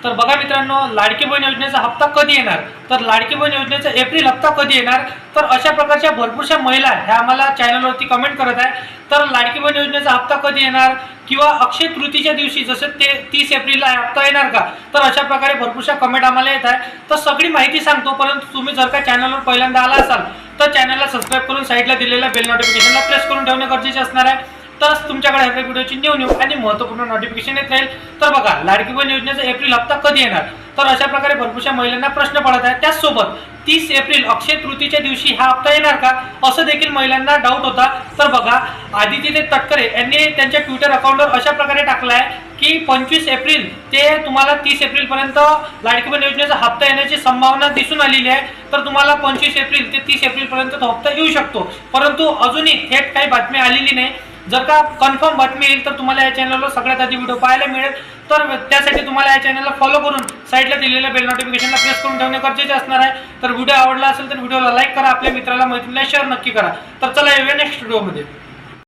तर बघा मित्रांनो, लाडकी बहीण योजनेचा हप्ता कधी येणार, तर लाडकी बहीण योजनेचा एप्रिल हप्ता कधी येणार, तर अशा प्रकारच्या भरपूरशा महिला ह्या आम्हाला चॅनलवरती कमेंट करत आहे. तर लाडकी बहीण योजनेचा हप्ता कधी येणार किंवा अक्षय तृतीच्या दिवशी जसं ते 30 एप्रिलला हप्ता येणार का, तर अशा प्रकारे भरपूरशा कमेंट आम्हाला येत आहे. तर सगळी माहिती सांगतो, परंतु तुम्ही जर का चॅनलवर पहिल्यांदा आला असाल तर चॅनलला सबस्क्राईब करून साईडला दिलेल्या बेल नोटिफिकेशनला प्रेस करून ठेवणे गरजेचे असणार आहे. तरच तुमच्याकडे ह्या व्हिडिओची न्यू आणि महत्त्वपूर्ण नोटिफिकेशन येत राहील. तर बघा, लाडकी बहीण योजनेचा एप्रिल हप्ता कधी येणार, तर अशा प्रकारे भरपूरशा महिलांना प्रश्न पडत आहे. त्याचसोबत 30 एप्रिल अक्षय तृतीच्या दिवशी हा हप्ता येणार का, असं देखील महिलांना डाऊट होता. तर बघा, आदिती तटकरे यांनी त्यांच्या ट्विटर अकाउंटवर अशा प्रकारे टाकलं आहे की 25 एप्रिल ते तुम्हाला 30 एप्रिलपर्यंत लाडकी बहीण योजनेचा हप्ता येण्याची संभावना दिसून आलेली आहे. तर तुम्हाला 25 एप्रिल ते 30 एप्रिलपर्यंत तो हप्ता येऊ शकतो, परंतु अजूनही थेट काही बातमी आलेली नाही. जर का कन्फर्म बातमी येईल तर तुम्हाला या चॅनलवर सगळ्यात आधी व्हिडिओ पाहायला मिळेल. तर त्यासाठी तुम्हाला या चॅनलला फॉलो करून साईडला दिलेल्या बेल नोटिफिकेशनला प्रेस करून ठेवणे गरजेचे असणार आहे. तर व्हिडिओ आवडला असेल तर व्हिडिओला लाईक करा, आपल्या मित्राला मैत्रिणीला शेअर नक्की करा. तर चला येऊया नेक्स्ट व्हिडिओमध्ये.